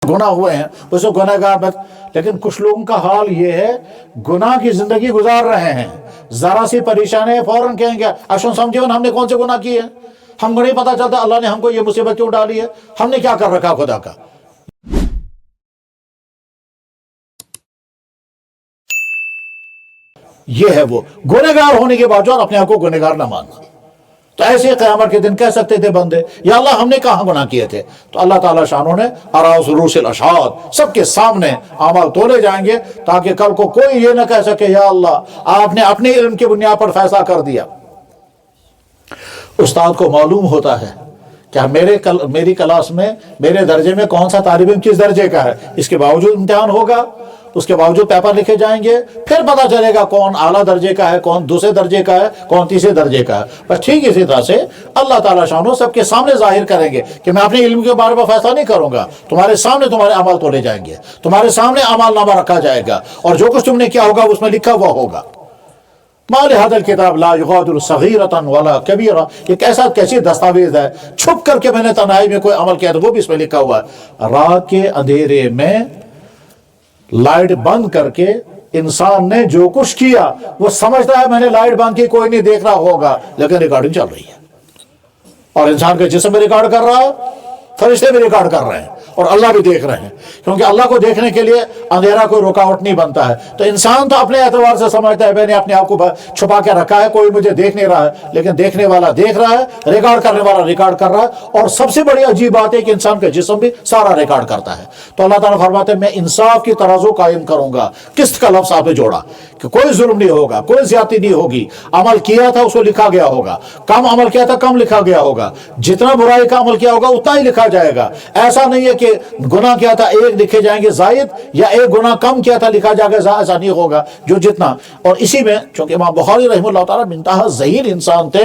गुनाह हुए हैं उसको गुनहगार मत। लेकिन कुछ लोगों का हाल ये है, गुनाह की जिंदगी गुजार रहे हैं, जरा सी परेशानी है फौरन कहेंगे अशुन समझे हमने कौन से गुनाह किए हैं, हमको नहीं पता चलता अल्लाह ने हमको ये मुसीबत क्यों डाली है, हमने क्या कर रखा खुदा का। ये है वो गुनहगार होने के बावजूद अपने आप को गुनहगार ना मानना। तो ऐसे क़यामत के दिन कह सकते थे बंदे, या अल्लाह हमने कहाँ गुनाह किए थे, तो अल्लाह ताला शानों ने अराउसुल अशाद सबके सामने अमल तोले जाएंगे, ताकि कल को कोई ये ना कह सके या अल्लाह आपने अपने इल्म की बुनियाद पर फैसला कर दिया। उस्ताद को मालूम होता है कि मेरी क्लास में मेरे दर्जे में कौन सा तालिब इल्म किस दर्जे का है, इसके बावजूद इम्तिहान होगा, उसके बावजूद पेपर लिखे जाएंगे, फिर पता चलेगा कौन आला दर्जे का है, कौन दूसरे दर्जे का है, कौन तीसरे दर्जे का है। बस ठीक इसी तरह से अल्लाह ताला शानो सबके सामने जाहिर करेंगे कि मैं अपने इल्म के बारे में फैसला नहीं करूंगा, तुम्हारे सामने तुम्हारे अमल तोले जाएंगे, तुम्हारे सामने अमल नामा रखा जाएगा और जो कुछ तुमने किया होगा उसमें लिखा हुआ होगा। माल हादल किताब ला युगादिरु सगीरतन वला कबीरा, ये कैसी दस्तावेज है, छुप करके मैंने तन्हाई में कोई अमल किया तो वो भी इसमें लिखा हुआ है। रात के अंधेरे में लाइट बंद करके इंसान ने जो कुछ किया वो समझता है मैंने लाइट बंद की, कोई नहीं देख रहा होगा, लेकिन रिकॉर्डिंग चल रही है और इंसान के जिस्म में रिकॉर्ड कर रहा है, फरिश्ते भी रिकॉर्ड कर रहे हैं और अल्लाह भी देख रहे हैं, क्योंकि अल्लाह को देखने के लिए अंधेरा कोई रुकावट नहीं बनता है। तो इंसान तो अपने एतबार से समझता है मैंने अपने आप को छुपा के रखा है, कोई मुझे देख नहीं रहा है, लेकिन देखने वाला देख रहा है, रिकॉर्ड करने वाला रिकॉर्ड कर रहा है। और सबसे बड़ी अजीब बात है कि इंसान का जिस्म भी सारा रिकॉर्ड करता है। तो अल्लाह ताला फरमाते हैं मैं इंसाफ की तराजू कायम करूंगा। किस्त का लफ्ज़ आपने जोड़ा कि कोई जुल्म नहीं होगा, कोई ज्यादती नहीं होगी, अमल किया था उसको लिखा गया होगा, कम अमल किया था कम लिखा गया होगा, जितना बुराई का अमल किया होगा उतना ही लिखा जाएगा। ऐसा नहीं है कि गुनाह किया था एक लिखे जाएंगे जायद, या एक गुनाह कम किया था लिखा जाएगा, ऐसा नहीं होगा जो जितना। और इसी में चूंकि इमाम बुखारी रहमतुल्लाह ताला इंतहा ज़हीन इंसान थे,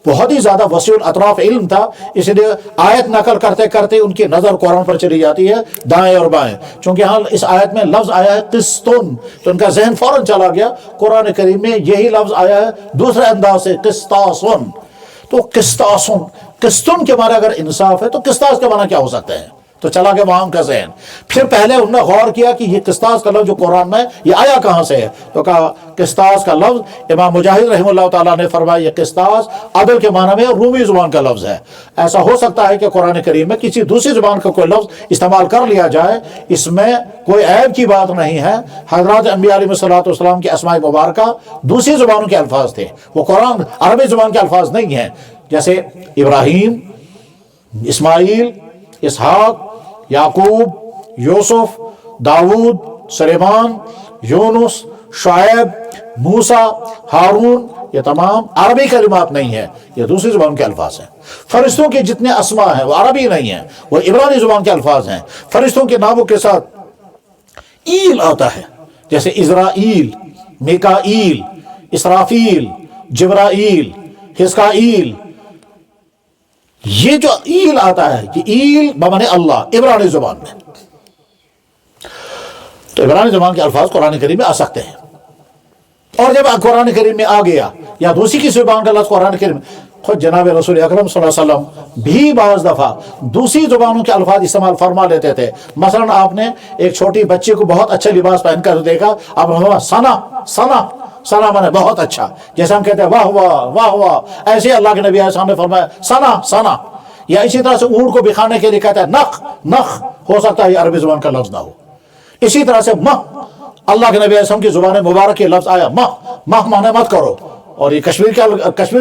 बहुत ही ज्यादा वसीउल अतराफ इल्म था, इसलिए आयत नकल करते करते उनकी नजर कुरान पर चली जाती है दाएं और बाएं। चूंकि हाँ इस आयत में लफ्ज आया है किस्तुन, तो उनका जहन फौरन चला गया कुरान करीम में यही लफ्ज आया है दूसरे अंदाज से किस्तासुन। तो किस्तासुन, किस्तुन के माने अगर इंसाफ है तो किस्तास के माने क्या हो सकते हैं, तो चला गया वहां का जहन। फिर पहले उन्होंने गौर किया कि ये किस्तास का लफ्ज जो कुरान में ये आया कहां से है, तो कहा किस्तास का लफ्ज इमाम मुजाहिद रहमतुल्लाह ताला ने फरमाया ये किस्तास अदल के माना में रूमी जुबान का लफ्ज है। ऐसा हो सकता है कि कुरान करीम में किसी दूसरी जुबान का कोई लफ्ज इस्तेमाल कर लिया जाए, इसमें कोई ऐब की बात नहीं है। हज़रत अंबिया अलैहिस्सलातु वस्सलाम के अस्माए मुबारका दूसरी जुबानों के अल्फाज थे, वो कुरान अरबी जुबान के अल्फाज नहीं है। जैसे इब्राहीम, इस्माइल, इसहाक, याकूब, यूसुफ, दाऊद, सुलेमान, यूनुस, शुएब, मूसा, हारून, ये तमाम अरबी कलिमात नहीं है, ये दूसरी जुबान के अल्फाज हैं। फरिश्तों के जितने अस्मा हैं वो अरबी नहीं है, वो इब्रानी जुबान के अल्फाज हैं। फरिश्तों के नामों के साथ ईल आता है, जैसे इज़राइल, मिकाईल, इसराफील, जिब्राइल, हिस्काईल। ये जो ईल आता है कि ईल बमाने अल्लाह इब्रानी जुबान में, तो इब्रानी जुबान के अल्फाज कुरान करीम में आ सकते हैं। और जब कुरान करीम में आ गया या दूसरी की जुबान का लफ्ज़ कुरान करीम, खुद जनाब रसूल अकरम सल्लल्लाहु अलैहि वसल्लम भी बाज़ दफ़ा दूसरी जुबानों के अल्फाज इस्तेमाल फरमा लेते थे। मसलन आपने एक छोटी बच्ची को बहुत अच्छा लिबास पहनकर देखा, अब सना सना सना माने बहुत अच्छा, जैसे हम कहते हैं वाह वाह वाह वाह, ऐसे अल्लाह के नबी ने फरमाया सना सना। या इसी तरह से ऊंट को बिखाने के लिए कहता है नख नख, हो सकता है अरबी जुबान का लफ्ज ना हो। इसी तरह से मह, अल्लाह के नबी की जुबान मुबारक के लफ्ज आया मह, मह माने मत करो, और ये कश्मीर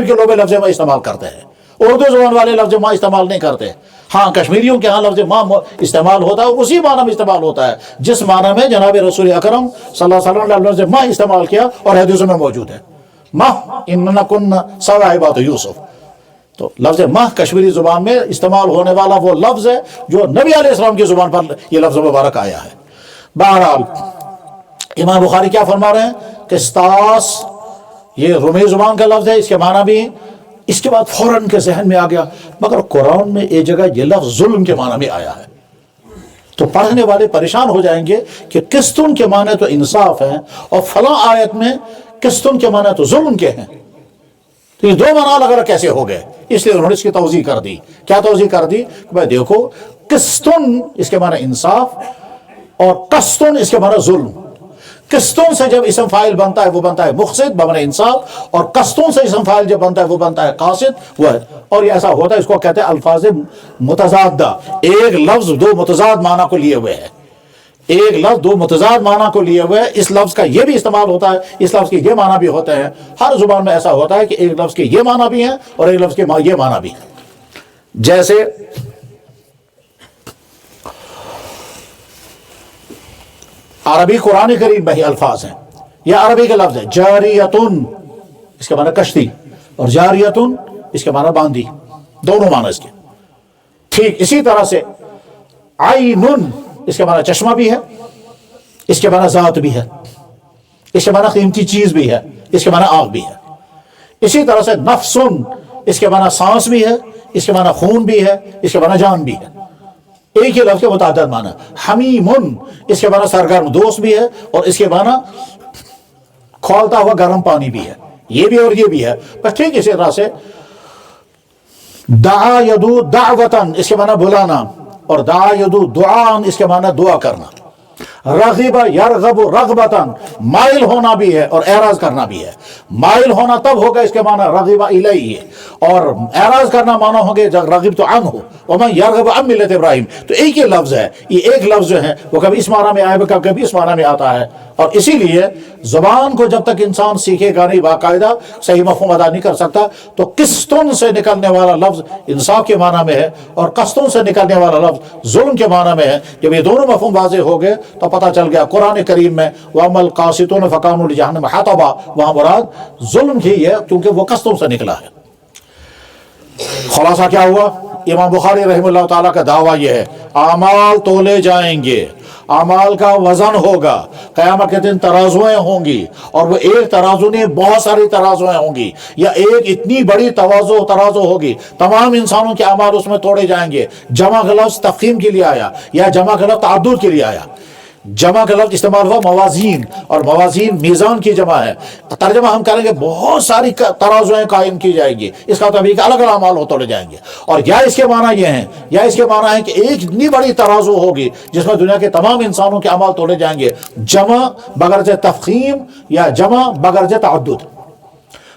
के लोग लफ्ज माँ इस्तेमाल करते हैं, उर्दू जुबान वाले लफ्ज माँ इस्तेमाल नहीं करते। हाँ कश्मीरियों के यहाँ लफ्ज माँ इस्तेमाल होता है, उसी माना में इस्तेमाल होता है जिस माना में जनाब रसूल अकरम सल्लल्लाहु अलैहि वसल्लम ने लफ्ज माँ इस्तेमाल किया और हदीसों में मौजूद है। माँ इन्ना कुन्ना सवाहिबात यूसुफ, तो लफ्ज माह कश्मीरी जुबान में इस्तेमाल होने वाला वो लफ्ज है जो नबी अलैहिस्सलाम की जुबान पर यह लफ्ज मुबारक आया है। बहरहाल इमाम बुखारी क्या फरमा रहे हैं, किस्तास ये रूमी जुबान का लफ्ज है, इसके माना भी। इसके बाद फौरन के जहन में आ गया मगर कुरान में एक जगह ये लफ्ज जुल्म के माना में आया है, तो पढ़ने वाले परेशान हो जाएंगे कि किस्तुन के माने तो इंसाफ है और फला आयत में किस्तुन के माने तो जुल्म के हैं, तो ये दो माना अलग अलग कैसे हो गए। इसलिए उन्होंने इसकी तौज़ीह कर दी। क्या तौज़ीह कर दी, भाई देखो قسطن اس کے معنی انصاف، اور قسطن اس کے معنی ظلم۔ قسطن سے جب اسم فاعل بنتا ہے وہ بنتا ہے مقسط بمعنی انصاف، اور قسطن سے اسم فاعل جب بنتا ہے وہ بنتا ہے قاسط۔ اور یہ ایسا ہوتا ہے، اس کو کہتے ہیں الفاظ متضادہ، ایک لفظ دو متضاد معنی کو لیے ہوئے ہے، ایک لفظ دو متضاد معنی کو لیے ہوئے ہے۔ اس لفظ کا یہ بھی استعمال ہوتا ہے، اس لفظ کے یہ معنی بھی ہوتے ہیں۔ ہر زبان میں ایسا ہوتا ہے کہ ایک لفظ کے یہ معنی بھی ہیں اور ایک لفظ کے یہ معنی بھی ہیں۔ جیسے عربی قرآن کریم میں ہی الفاظ ہیں، یہ عربی کا لفظ ہے جاریتن، اس کے معنی کشتی، اور جاریتن اس کے معنی باندھی، دونوں معنی اس کے۔ ٹھیک اسی طرح سے عینن اس کے معنی چشمہ بھی ہے، اس کے معنی ذات بھی ہے، اس کے معنی قیمتی چیز بھی ہے، اس کے معنی آگ بھی ہے۔ اسی طرح سے نفسن اس کے معنی سانس بھی ہے، اس کے معنی خون بھی ہے، اس کے معنی جان بھی ہے۔ ایک ہی لفظ کے متعدد معنی۔ حمیمن اس کے معنی سرگرم دوست بھی ہے، اور اس کے معنی کھولتا ہوا گرم پانی بھی ہے، یہ بھی اور یہ بھی ہے۔ بس ٹھیک اسی طرح سے دعا یدعو دعوتن اس کے معنی بلانا، اور دعا یدعو دعان اس کے معنی دعا کرنا۔ رغب یرغب رغبتن مائل ہونا بھی ہے اور اعراض کرنا بھی ہے۔ مائل ہونا تب ہوگا اس کے معنی رغب الیہ، اور اعراض کرنا معنی ہوں گے جب رغبت عنہ ومن یرغب عن ملت ابراہیم۔ تو ایک ہی لفظ ہے، یہ ایک لفظ جو ہے وہ کبھی اس معنی میں آئے گا کبھی اس معنی میں آتا ہے۔ اور اسی لیے زبان کو جب تک انسان سیکھے گا نہیں، باقاعدہ صحیح مفہوم ادا نہیں کر سکتا۔ تو قسطن سے نکلنے والا لفظ انصاف کے معنی میں ہے، اور قسطن سے نکلنے والا لفظ ظلم کے معنی میں ہے۔ جب یہ دونوں مفہوم واضح ہو گئے تو پتہ چل گیا قرآن کریم میں وَأَمَّا الْقَاسِطُونَ فَكَانُوا لِجَهَنَّمَ حَطَبًا، وہاں مراد ظلم ہی ہے کیونکہ وہ قسطن سے نکلا ہے۔ خلاصہ کیا ہوا؟ امام بخاری رحمہ اللہ تعالیٰ کا دعویٰ یہ ہے اعمال تولے جائیں گے، اعمال کا وزن ہوگا، قیامت کے دن ترازویں ہوں گی، اور وہ ایک ترازو نہیں بہت ساری ترازویں ہوں گی، یا ایک اتنی بڑی ترازو ہوگی، تمام انسانوں کے اعمال اس میں توڑے جائیں گے۔ جمع کا لفظ تفخیم کے لیے آیا، یا جمع کا لفظ تعدد کے لیے آیا۔ جمع کا لفظ استعمال ہوا موازین، اور موازین میزان کی جمع ہے۔ ترجمہ ہم کریں گے بہت ساری ترازویں قائم کی جائیں گی، اس کا طبیعہ الگ الگ اعمال توڑے جائیں گے۔ اور یا اس کے معنی یہ ہیں، یا اس کے معنی ہے کہ ایک اتنی بڑی ترازو ہوگی جس میں دنیا کے تمام انسانوں کے اعمال توڑے جائیں گے، جمع بغرض تفخیم یا جمع بغرض تعدد۔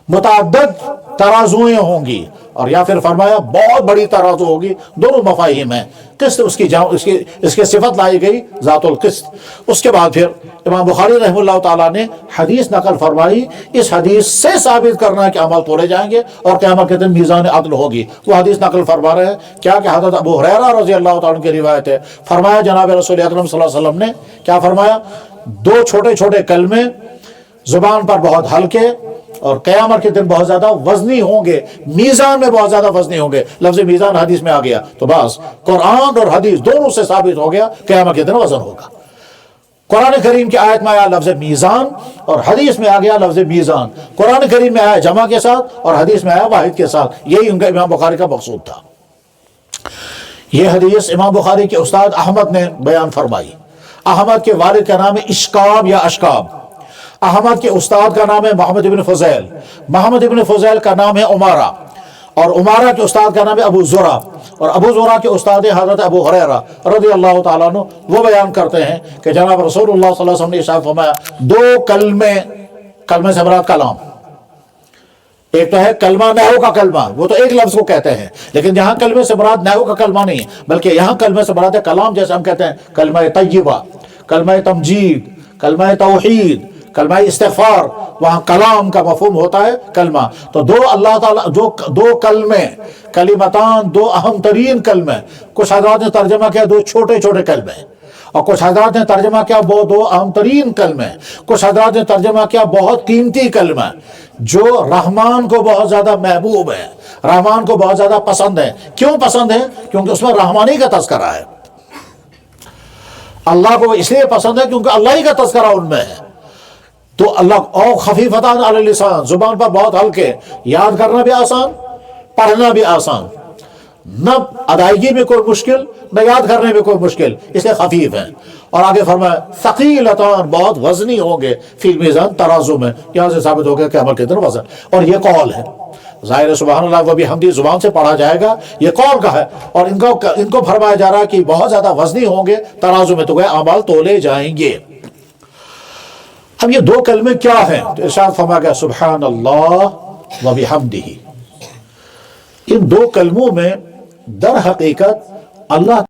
متعدد ترازویں ہوں گی، اور یا پھر فرمایا بہت بڑی ترازو ہوگی، دونوں مفاہیم ہیں۔ قسط اس کی صفت لائی گئی ذات القسط۔ اس کے بعد پھر امام بخاری رحمہ اللہ تعالیٰ نے حدیث نقل فرمائی، اس حدیث سے ثابت کرنا ہے کہ عمل توڑے جائیں گے اور قیامت کے دن میزان عدل ہوگی۔ وہ حدیث نقل فرما رہے ہیں کیا کہ حضرت ابو ہریرہ رضی اللہ تعالیٰ عنہ کی روایت ہے، فرمایا جناب رسول اکرم صلی اللہ علیہ وسلم نے کیا فرمایا؟ دو چھوٹے چھوٹے کلمے زبان پر بہت ہلکے اور قیامت کے دن بہت زیادہ وزنی ہوں گے، میزان میں بہت زیادہ وزنی ہوں گے۔ لفظ میزان حدیث میں آ گیا تو بس قرآن اور حدیث دونوں سے ثابت ہو گیا قیامت کے دن وزن ہوگا۔ قرآن کریم کی آیت میں آیا لفظ میزان، اور حدیث میں آ گیا لفظ میزان۔ قرآن کریم میں آیا جمع کے ساتھ اور حدیث میں آیا واحد کے ساتھ، یہی ان کا امام بخاری کا مقصود تھا۔ یہ حدیث امام بخاری کے استاد احمد نے بیان فرمائی۔ احمد کے والد کا نام ہے اشکاب یا اشکاب، احمد کے استاد کا نام ہے محمد ابن فضیل، محمد ابن فضیل کا نام ہے عمارہ، اور عمارہ کے استاد کا نام ہے ابو زرع، اور ابو زرع کے استاد حضرت ابو ہریرہ رضی اللہ تعالیٰ عنہ۔ وہ بیان کرتے ہیں کہ جناب رسول اللہ صلی اللہ علیہ وسلم نے ارشاد فرمایا دو کلمے سے مراد کلام، ایک تو ہے کلمہ نحو کا کلمہ، وہ تو ایک لفظ کو کہتے ہیں، لیکن یہاں کلمے سے مراد نحو کا کلمہ نہیں ہے، بلکہ یہاں کلمے سے مراد ہے کلام، جیسے ہم کہتے ہیں کلمہ طیبہ، کلمہ تمجید، کلمہ توحید، کلمہ استغفار، وہاں کلام کا مفہوم ہوتا ہے کلمہ۔ تو دو اللہ تعالیٰ دو کلمے، کلمتان دو اہم ترین کلمے، کچھ حضرات نے ترجمہ کیا دو چھوٹے چھوٹے کلمے، اور کچھ حضرات نے ترجمہ کیا وہ دو اہم ترین کلمے، کچھ حضرات نے ترجمہ کیا بہت قیمتی کلمہ جو رحمان کو بہت زیادہ محبوب ہے، رحمان کو بہت زیادہ پسند ہے۔ کیوں پسند ہے؟ کیونکہ اس میں رحمانی کا تذکرہ ہے۔ اللہ کو اس لیے پسند ہے کیونکہ اللہ ہی کا تذکرہ ان میں ہے۔ تو اللہ او خفیفتان علی اللسان، زبان پر بہت ہلکے، یاد کرنا بھی آسان، پڑھنا بھی آسان، نہ ادائیگی میں کوئی مشکل نہ یاد کرنے میں کوئی مشکل، اس لیے خفیف ہیں۔ اور آگے فرمایا ثقیلتان، بہت وزنی ہوں گے فی المیزان، ترازو میں، یہاں سے ثابت ہو گیا کہ عمل کے دن وزن۔ اور یہ قول ہے، ظاہر سبحان اللہ و بحمدہ زبان سے پڑھا جائے گا، یہ کون کا ہے؟ اور ان کو فرمایا جا رہا کہ بہت زیادہ وزنی ہوں گے، ترازو میں تو گئے اعمال تولے جائیں گے۔ اب یہ دو کلمے کیا ہیں؟ تو ارشاد فرمایا گیا سبحان اللہ و بحمدہ۔ ان دو کلموں میں در حقیقت اللہ